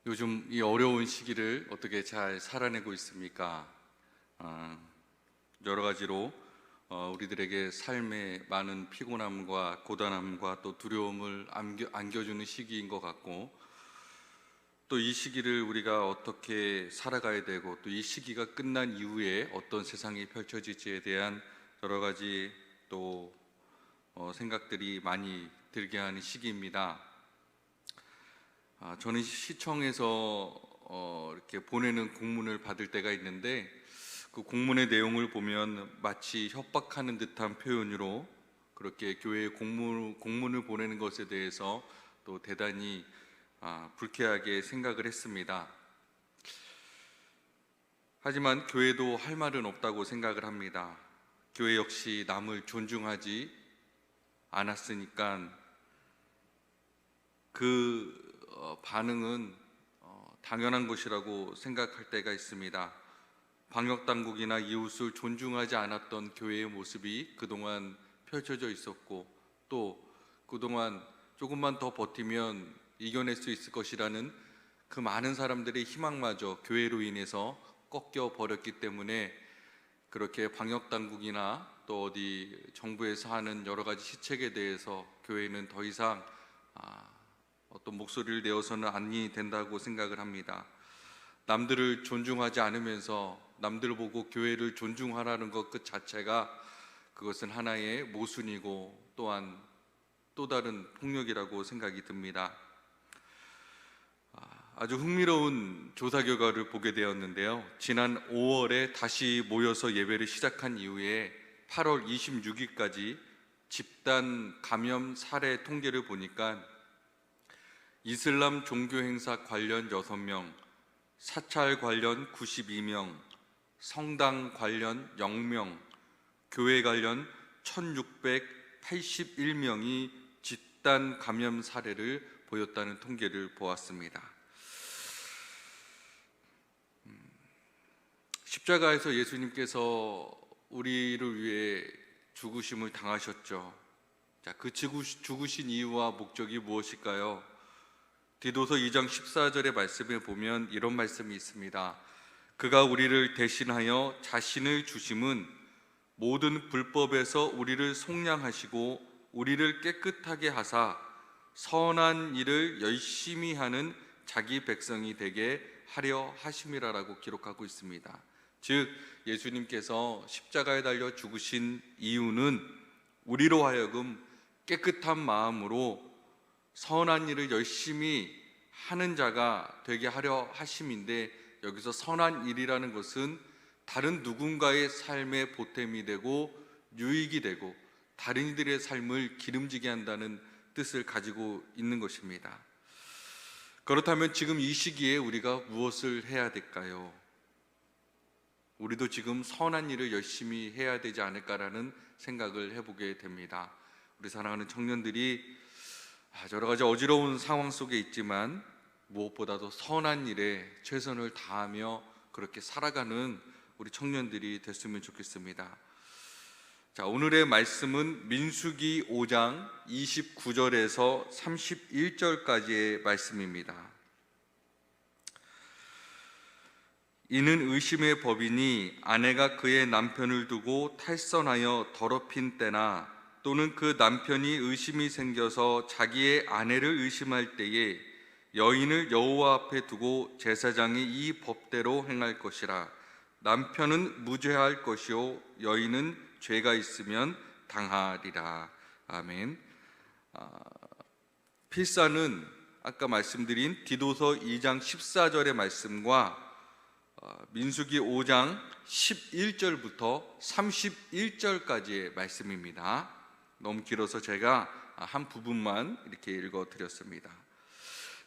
요즘 이 어려운 시기를 어떻게 잘 살아내고 있습니까? 여러 가지로 우리들에게 삶의 많은 피곤함과 고단함과 또 두려움을 안겨주는 시기인 것 같고, 또 이 시기를 우리가 어떻게 살아가야 되고, 또 이 시기가 끝난 이후에 어떤 세상이 펼쳐질지에 대한 여러 가지 또 생각들이 많이 들게 하는 시기입니다. 저는 시청에서 이렇게 보내는 공문을 받을 때가 있는데, 그 공문의 내용을 보면 마치 협박하는 듯한 표현으로 그렇게 교회에 공문을 보내는 것에 대해서 또 대단히 불쾌하게 생각을 했습니다. 하지만 교회도 할 말은 없다고 생각을 합니다. 교회 역시 남을 존중하지 않았으니까 그 반응은 당연한 것이라고 생각할 때가 있습니다. 방역당국이나 이웃을 존중하지 않았던 교회의 모습이 그동안 펼쳐져 있었고, 또 그동안 조금만 더 버티면 이겨낼 수 있을 것이라는 그 많은 사람들의 희망마저 교회로 인해서 꺾여 버렸기 때문에, 그렇게 방역당국이나 또 어디 정부에서 하는 여러 가지 시책에 대해서 교회는 더 이상 어떤 목소리를 내어서는 아니 된다고 생각을 합니다. 남들을 존중하지 않으면서 남들 보고 교회를 존중하라는 것 그 자체가, 그것은 하나의 모순이고 또한 또 다른 폭력이라고 생각이 듭니다. 아주 흥미로운 조사 결과를 보게 되었는데요, 지난 5월에 다시 모여서 예배를 시작한 이후에 8월 26일까지 집단 감염 사례 통계를 보니까 이슬람 종교 행사 관련 6명, 사찰 관련 92명, 성당 관련 0명, 교회 관련 1681명이 집단 감염 사례를 보였다는 통계를 보았습니다. 십자가에서 예수님께서 우리를 위해 죽으심을 당하셨죠. 자, 그 죽으신 이유와 목적이 무엇일까요? 디도서 2장 14절의 말씀에 보면 이런 말씀이 있습니다. 그가 우리를 대신하여 자신을 주심은 모든 불법에서 우리를 속량하시고 우리를 깨끗하게 하사 선한 일을 열심히 하는 자기 백성이 되게 하려 하심이라라고 기록하고 있습니다. 즉, 예수님께서 십자가에 달려 죽으신 이유는 우리로 하여금 깨끗한 마음으로 선한 일을 열심히 하는 자가 되게 하려 하심인데, 여기서 선한 일이라는 것은 다른 누군가의 삶에 보탬이 되고 유익이 되고 다른 이들의 삶을 기름지게 한다는 뜻을 가지고 있는 것입니다. 그렇다면 지금 이 시기에 우리가 무엇을 해야 될까요? 우리도 지금 선한 일을 열심히 해야 되지 않을까라는 생각을 해보게 됩니다. 우리 사랑하는 청년들이 여러 가지 어지러운 상황 속에 있지만 무엇보다도 선한 일에 최선을 다하며 그렇게 살아가는 우리 청년들이 됐으면 좋겠습니다. 자, 오늘의 말씀은 민수기 5장 29절에서 31절까지의 말씀입니다. 이는 의심의 법이니 아내가 그의 남편을 두고 탈선하여 더럽힌 때나 또는 그 남편이 의심이 생겨서 자기의 아내를 의심할 때에 여인을 여호와 앞에 두고 제사장이 이 법대로 행할 것이라. 남편은 무죄할 것이요 여인은 죄가 있으면 당하리라. 아멘. 필사는 아까 말씀드린 디도서 2장 14절의 말씀과 민수기 5장 11절부터 31절까지의 말씀입니다. 너무 길어서 제가 한 부분만 이렇게 읽어드렸습니다.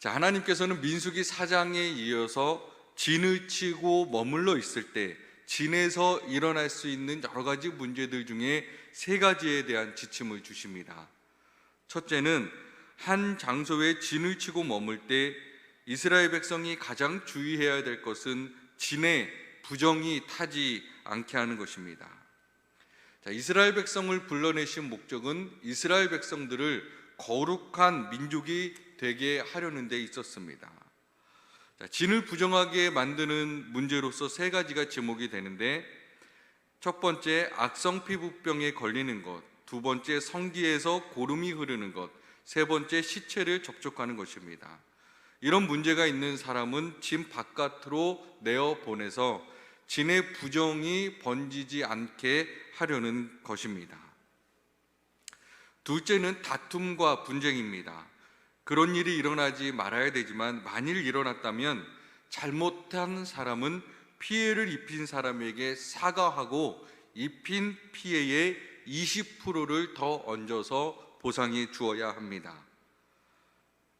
자, 하나님께서는 민수기 4장에 이어서 진을 치고 머물러 있을 때 진에서 일어날 수 있는 여러 가지 문제들 중에 3가지에 대한 지침을 주십니다. 첫째는 한 장소에 진을 치고 머물 때 이스라엘 백성이 가장 주의해야 될 것은 진에 부정이 타지 않게 하는 것입니다. 자, 이스라엘 백성을 불러내신 목적은 이스라엘 백성들을 거룩한 민족이 되게 하려는 데 있었습니다. 진을 부정하게 만드는 문제로서 세 가지가 지목이 되는데, 첫 번째 악성 피부병에 걸리는 것, 두 번째 성기에서 고름이 흐르는 것, 세 번째 시체를 접촉하는 것입니다. 이런 문제가 있는 사람은 진 바깥으로 내어 보내서 진의 부정이 번지지 않게 하려는 것입니다. 둘째는 다툼과 분쟁입니다. 그런 일이 일어나지 말아야 되지만 만일 일어났다면 잘못한 사람은 피해를 입힌 사람에게 사과하고 입힌 피해의 20%를 더 얹어서 보상해 주어야 합니다.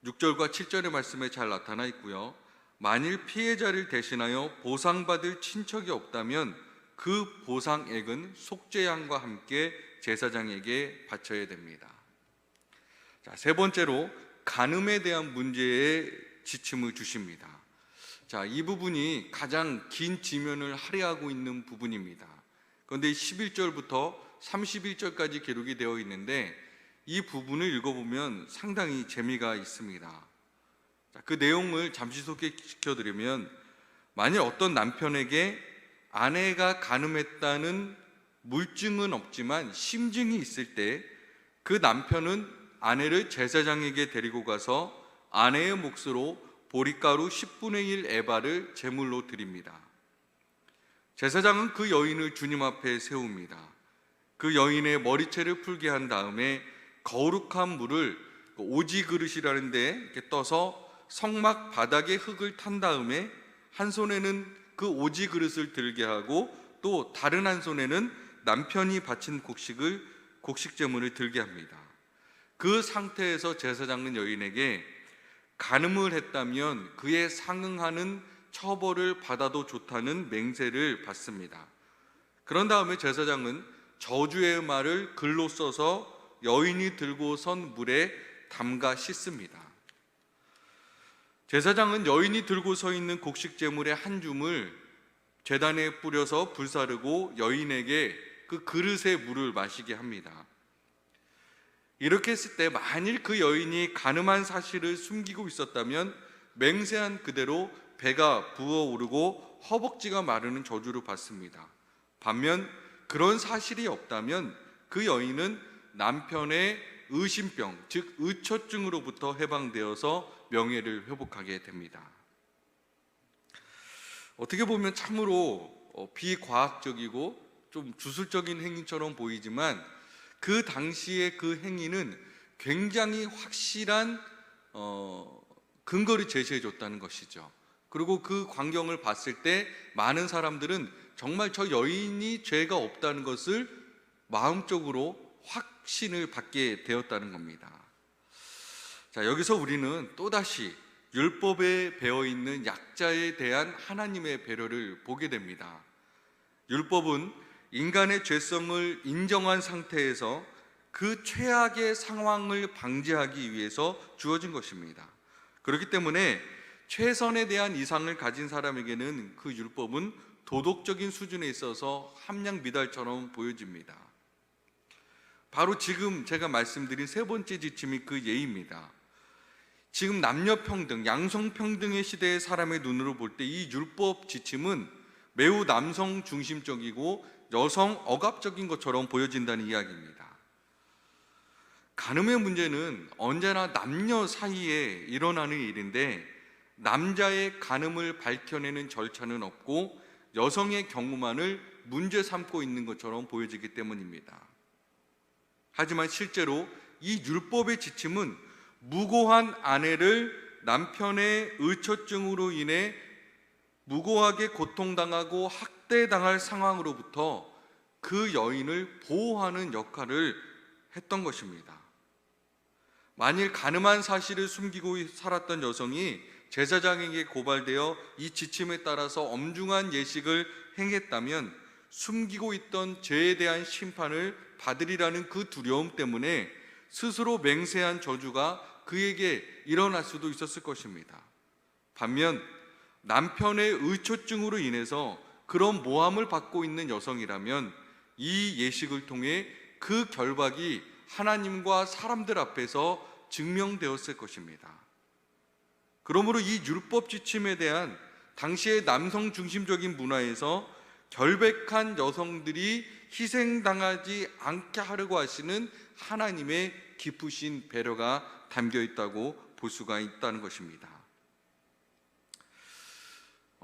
6절과 7절의 말씀에 잘 나타나 있고요. 만일 피해자를 대신하여 보상받을 친척이 없다면 그 보상액은 속죄양과 함께 제사장에게 바쳐야 됩니다. 자, 세 번째로 간음에 대한 문제에 지침을 주십니다. 자, 이 부분이 가장 긴 지면을 할애하고 있는 부분입니다. 그런데 11절부터 31절까지 기록이 되어 있는데 이 부분을 읽어보면 상당히 재미가 있습니다. 자, 그 내용을 잠시 소개시켜드리면, 만일 어떤 남편에게 아내가 간음했다는 물증은 없지만 심증이 있을 때 그 남편은 아내를 제사장에게 데리고 가서 아내의 몫으로 보리가루 10분의 1 에바를 제물로 드립니다. 제사장은 그 여인을 주님 앞에 세웁니다. 그 여인의 머리채를 풀게 한 다음에 거룩한 물을 오지 그릇이라는 데 이렇게 떠서 성막 바닥에 흙을 탄 다음에 한 손에는 그 오지 그릇을 들게 하고 또 다른 한 손에는 남편이 바친 곡식 제물을 들게 합니다. 그 상태에서 제사장은 여인에게 간음을 했다면 그에 상응하는 처벌을 받아도 좋다는 맹세를 받습니다. 그런 다음에 제사장은 저주의 말을 글로 써서 여인이 들고 선 물에 담가 씻습니다. 제사장은 여인이 들고 서 있는 곡식 제물의 한 줌을 제단에 뿌려서 불사르고 여인에게 그 그릇의 물을 마시게 합니다. 이렇게 했을 때 만일 그 여인이 간음한 사실을 숨기고 있었다면 맹세한 그대로 배가 부어오르고 허벅지가 마르는 저주를 받습니다. 반면 그런 사실이 없다면 그 여인은 남편의 의심병, 즉 의처증으로부터 해방되어서 명예를 회복하게 됩니다. 어떻게 보면 참으로 비과학적이고 좀 주술적인 행위처럼 보이지만 그 당시의 그 행위는 굉장히 확실한 근거를 제시해 줬다는 것이죠. 그리고 그 광경을 봤을 때 많은 사람들은 정말 저 여인이 죄가 없다는 것을 마음적으로 확신을 받게 되었다는 겁니다. 자, 여기서 우리는 또다시 율법에 배어있는 약자에 대한 하나님의 배려를 보게 됩니다. 율법은 인간의 죄성을 인정한 상태에서 그 최악의 상황을 방지하기 위해서 주어진 것입니다. 그렇기 때문에 최선에 대한 이상을 가진 사람에게는 그 율법은 도덕적인 수준에 있어서 함량미달처럼 보여집니다. 바로 지금 제가 말씀드린 세 번째 지침이 그 예입니다. 지금 남녀평등, 양성평등의 시대의 사람의 눈으로 볼 때 이 율법 지침은 매우 남성 중심적이고 여성 억압적인 것처럼 보여진다는 이야기입니다. 간음의 문제는 언제나 남녀 사이에 일어나는 일인데 남자의 간음을 밝혀내는 절차는 없고 여성의 경우만을 문제 삼고 있는 것처럼 보여지기 때문입니다. 하지만 실제로 이 율법의 지침은 무고한 아내를 남편의 의처증으로 인해 무고하게 고통당하고 학대당할 상황으로부터 그 여인을 보호하는 역할을 했던 것입니다. 만일 간음한 사실을 숨기고 살았던 여성이 제사장에게 고발되어 이 지침에 따라서 엄중한 예식을 행했다면 숨기고 있던 죄에 대한 심판을 받으리라는 그 두려움 때문에 스스로 맹세한 저주가 그에게 일어날 수도 있었을 것입니다. 반면 남편의 의처증으로 인해서 그런 모함을 받고 있는 여성이라면 이 예식을 통해 그 결박이 하나님과 사람들 앞에서 증명되었을 것입니다. 그러므로 이 율법 지침에 대한 당시의 남성 중심적인 문화에서 결백한 여성들이 희생당하지 않게 하려고 하시는 하나님의 깊으신 배려가 담겨 있다고 볼 수가 있다는 것입니다.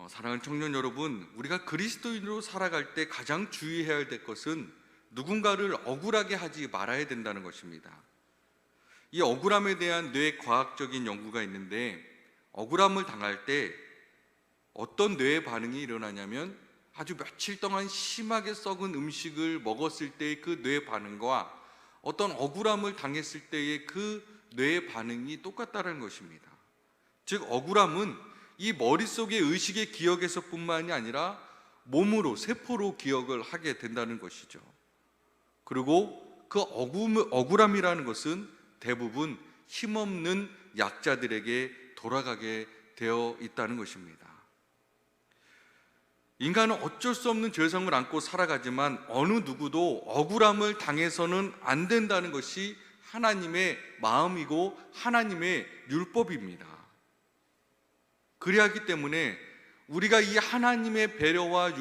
사랑하는 청년 여러분, 우리가 그리스도인으로 살아갈 때 가장 주의해야 될 것은 누군가를 억울하게 하지 말아야 된다는 것입니다. 이 억울함에 대한 뇌과학적인 연구가 있는데, 억울함을 당할 때 어떤 뇌의 반응이 일어나냐면 아주 며칠 동안 심하게 썩은 음식을 먹었을 때의 그 뇌의 반응과 어떤 억울함을 당했을 때의 그 뇌의 반응이 똑같다는 것입니다. 즉, 억울함은 이 머릿속의 의식의 기억에서뿐만이 아니라 몸으로, 세포로 기억을 하게 된다는 것이죠. 그리고 그 억울함이라는 것은 대부분 힘없는 약자들에게 돌아가게 되어 있다는 것입니다. 인간은 어쩔 수 없는 죄성을 안고 살아가지만 어느 누구도 억울함을 당해서는 안 된다는 것이 하나님의 마음이고 하나님의 율법입니다. 그리하기 때문에 우리가 이 하나님의 배려와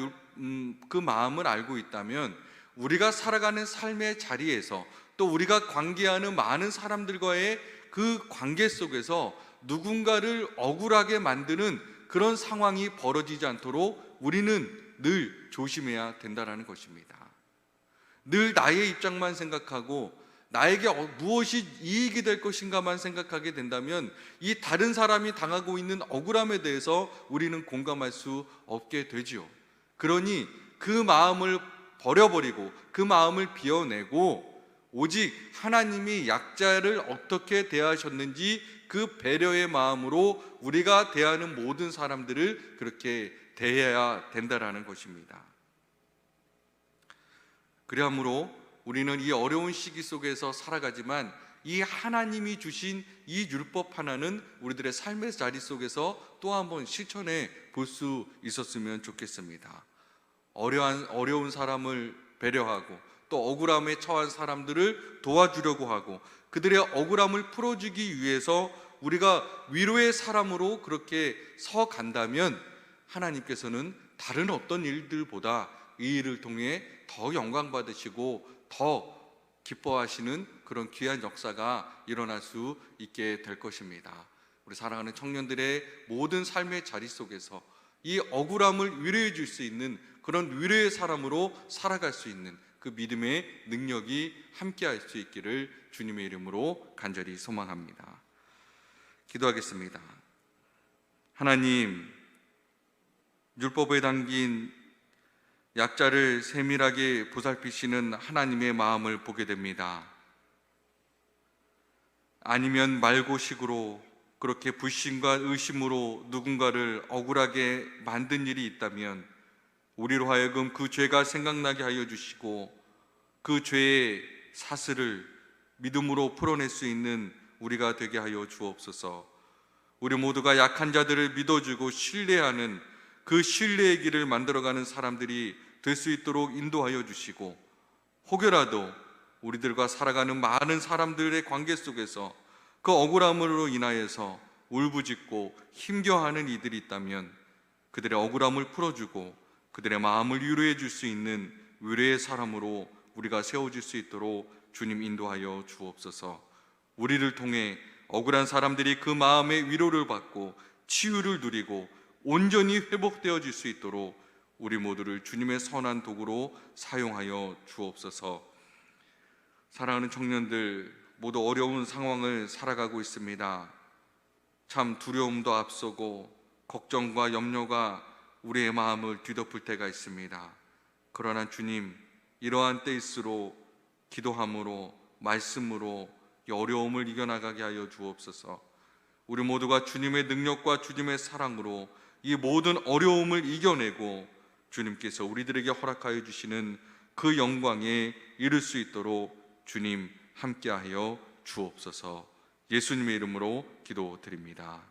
그 마음을 알고 있다면 우리가 살아가는 삶의 자리에서 또 우리가 관계하는 많은 사람들과의 그 관계 속에서 누군가를 억울하게 만드는 그런 상황이 벌어지지 않도록 우리는 늘 조심해야 된다는 것입니다. 늘 나의 입장만 생각하고 나에게 무엇이 이익이 될 것인가만 생각하게 된다면 이 다른 사람이 당하고 있는 억울함에 대해서 우리는 공감할 수 없게 되지요. 그러니 그 마음을 버려버리고 그 마음을 비워내고 오직 하나님이 약자를 어떻게 대하셨는지 그 배려의 마음으로 우리가 대하는 모든 사람들을 그렇게 대해야 된다라는 것입니다. 그러므로 우리는 이 어려운 시기 속에서 살아가지만 이 하나님이 주신 이 율법 하나는 우리들의 삶의 자리 속에서 또 한 번 실천해 볼 수 있었으면 좋겠습니다. 어려운 사람을 배려하고 또 억울함에 처한 사람들을 도와주려고 하고 그들의 억울함을 풀어주기 위해서 우리가 위로의 사람으로 그렇게 서 간다면 하나님께서는 다른 어떤 일들보다 이 일을 통해 더 영광 받으시고 더 기뻐하시는 그런 귀한 역사가 일어날 수 있게 될 것입니다. 우리 사랑하는 청년들의 모든 삶의 자리 속에서 이 억울함을 위로해 줄 수 있는 그런 위로의 사람으로 살아갈 수 있는 그 믿음의 능력이 함께할 수 있기를 주님의 이름으로 간절히 소망합니다. 기도하겠습니다. 하나님, 율법에 담긴 약자를 세밀하게 보살피시는 하나님의 마음을 보게 됩니다. 아니면 말고식으로 그렇게 불신과 의심으로 누군가를 억울하게 만든 일이 있다면 우리로 하여금 그 죄가 생각나게 하여 주시고 그 죄의 사슬을 믿음으로 풀어낼 수 있는 우리가 되게 하여 주옵소서. 우리 모두가 약한 자들을 믿어주고 신뢰하는 그 신뢰의 길을 만들어가는 사람들이 될 수 있도록 인도하여 주시고, 혹여라도 우리들과 살아가는 많은 사람들의 관계 속에서 그 억울함으로 인하여서 울부짖고 힘겨워하는 이들이 있다면 그들의 억울함을 풀어주고 그들의 마음을 위로해 줄 수 있는 위로의 사람으로 우리가 세워질 수 있도록 주님 인도하여 주옵소서. 우리를 통해 억울한 사람들이 그 마음의 위로를 받고 치유를 누리고 온전히 회복되어질 수 있도록 우리 모두를 주님의 선한 도구로 사용하여 주옵소서. 사랑하는 청년들 모두 어려운 상황을 살아가고 있습니다. 참 두려움도 앞서고 걱정과 염려가 우리의 마음을 뒤덮을 때가 있습니다. 그러나 주님, 이러한 때일수록 기도함으로 말씀으로 이 어려움을 이겨나가게 하여 주옵소서. 우리 모두가 주님의 능력과 주님의 사랑으로 이 모든 어려움을 이겨내고 주님께서 우리들에게 허락하여 주시는 그 영광에 이를 수 있도록 주님 함께하여 주옵소서. 예수님의 이름으로 기도드립니다.